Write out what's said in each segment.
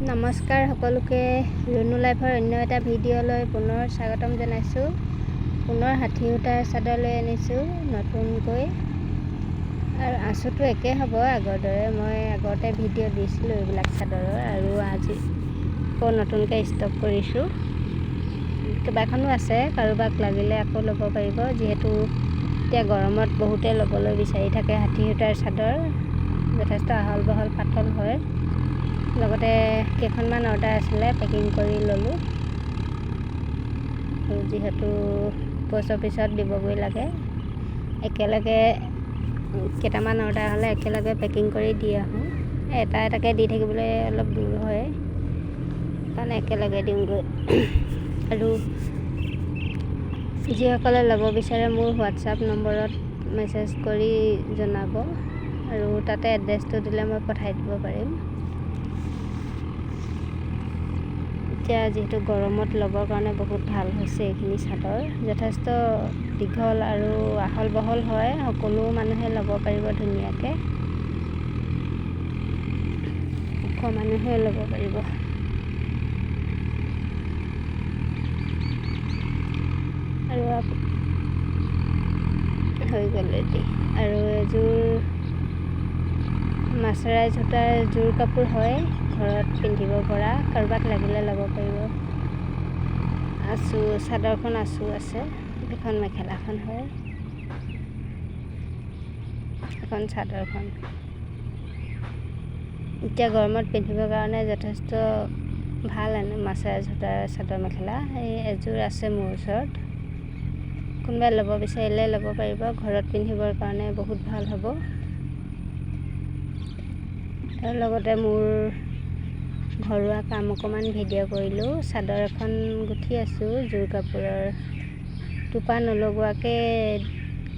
নমস্কাৰ সকলোকে ৰুনু লাইফৰ অন্য এটা ভিডিঅ'লৈ পুনৰ স্বাগতম জনাইছোঁ। পুনৰ ষাঠি সূতাৰ চাদৰ লৈ আনিছোঁ নতুনকৈ, আৰু আঁচুটো একে হ'ব আগৰ দৰে। মই আগতে ভিডিঅ' দিছিলোঁ এইবিলাক চাদৰৰ, আৰু আজি আকৌ নতুনকৈ ষ্টক কৰিছোঁ। কেইবাখনো আছে, কাৰোবাক লাগিলে আকৌ ল'ব পাৰিব, যিহেতু এতিয়া গৰমত বহুতে ল'বলৈ বিচাৰি থাকে। ষাঠি সূতাৰ চাদৰ যথেষ্ট আহল বহল পাতল হয়। লগতে কেইখনমান অৰ্ডাৰ আছিলে, পেকিং কৰি ল'লোঁ। আৰু যিহেতু পোষ্ট অফিচত দিবগৈ লাগে, একেলগে কেইটামান অৰ্ডাৰ হ'লে একেলগে পেকিং কৰি দি আহোঁ। এটা এটাকৈ দি থাকিবলৈ অলপ দূৰ হয়, সেইকাৰণে একেলগে দিওঁগৈ। আৰু যিসকলে ল'ব বিচাৰে মোৰ হোৱাটছআপ নম্বৰত মেছেজ কৰি জনাব, আৰু তাতে এড্ৰেছটো দিলে মই পঠাই দিব পাৰিম। এতিয়া যিহেতু গৰমত ল'বৰ কাৰণে বহুত ভাল হৈছে এইখিনি চাদৰ, যথেষ্ট দীঘল আৰু আহল বহল হয়, সকলো মানুহে ল'ব পাৰিব ধুনীয়াকৈ, ওখ মানুহে ল'ব পাৰিব। আৰু হৈ গ'ল ৰেডি। আৰু এযোৰ মাছৰাইজ সূতাৰ জোৰ কাপোৰ হয়, ঘৰত পিন্ধিব পৰা, কাৰোবাক লাগিলে ল'ব পাৰিব। আঁচু চাদৰখন আঁচু আছে, এখন মেখেলাখন হয়, এখন চাদৰখন। এতিয়া গৰমত পিন্ধিবৰ কাৰণে যথেষ্ট ভাল মাছৰাইজ সূতাৰ চাদৰ মেখেলা। এই এযোৰ আছে মোৰ ওচৰত, কোনোবাই ল'ব বিচাৰিলে ল'ব পাৰিব, ঘৰত পিন্ধিবৰ কাৰণে বহুত ভাল হ'ব। আৰু লগতে মোৰ ঘৰুৱা কাম অকণমান ভিডিঅ' কৰিলোঁ। চাদৰ এখন গুঠি আছোঁ জোৰ কাপোৰৰ, টোপা নলগোৱাকৈ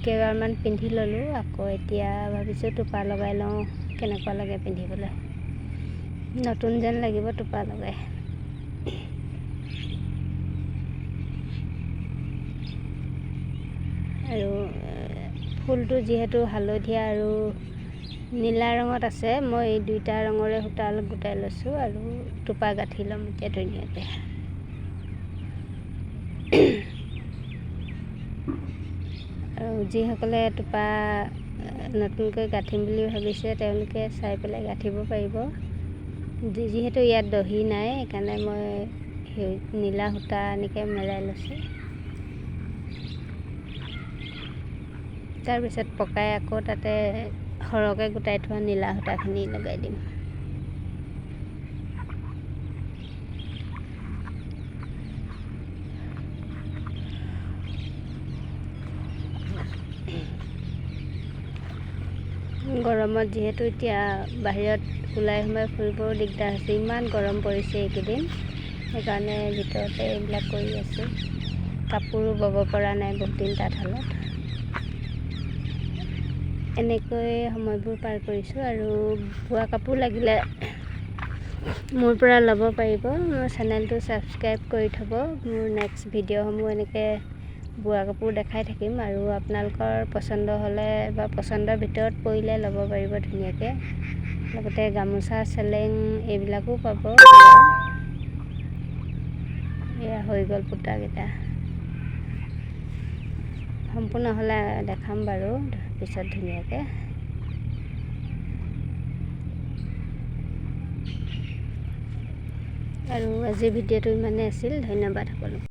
কেইবাৰমান পিন্ধি ল'লোঁ। আকৌ এতিয়া ভাবিছোঁ টোপা লগাই লওঁ, কেনেকুৱা লাগে পিন্ধিবলৈ, নতুন যেন লাগিব টোপা লগাই। আৰু ফুলটো যিহেতু হালধীয়া আৰু নীলা ৰঙত আছে, মই এই দুইটা ৰঙৰে সূতা গোটাই লৈছোঁ, আৰু টোপা গাঁঠি ল'ম এতিয়া ধুনীয়াকৈ। আৰু যিসকলে টোপা নতুনকৈ গাঁঠিম বুলি ভাবিছে তেওঁলোকে চাই পেলাই গাঁঠিব পাৰিব। যিহেতু ইয়াত দহি নাই, সেইকাৰণে মই সেই নীলা সূতা এনেকৈ মেৰাই লৈছোঁ। তাৰপিছত পকাই আকৌ তাতে সৰহকৈ গোটাই থোৱা নীলা সূতাখিনি লগাই দিম। গৰমত যিহেতু এতিয়া বাহিৰত ওলাই সোমাই ফুৰিবও দিগদাৰ হৈছে, ইমান গৰম পৰিছে এইকেইদিন, সেইকাৰণে ভিতৰতে এইবিলাক কৰি আছোঁ। কাপোৰো বব পৰা নাই বহুত দিন তাঁতশালত। এনেকৈ সময়বোৰ পাৰ কৰিছোঁ। আৰু বোৱা কাপোৰ লাগিলে মোৰ পৰা ল'ব পাৰিব। মোৰ চেনেলটো ছাবস্ক্ৰাইব কৰি থ'ব। মোৰ নেক্সট ভিডিঅ'সমূহ এনেকৈ বোৱা কাপোৰ দেখাই থাকিম, আৰু আপোনালোকৰ পচন্দ হ'লে বা পচন্দৰ ভিতৰত পৰিলে ল'ব পাৰিব ধুনীয়াকৈ। লগতে গামোচা চেলেং এইবিলাকো পাব। এয়া হৈ গ'ল বুটাকেইটা, সম্পূৰ্ণ হ'লে দেখাম বাৰু পিছত ধুনীয়াকৈ। আৰু আজিৰ ভিডিঅ'টো ইমানেই আছিল, ধন্যবাদ সকলোকে।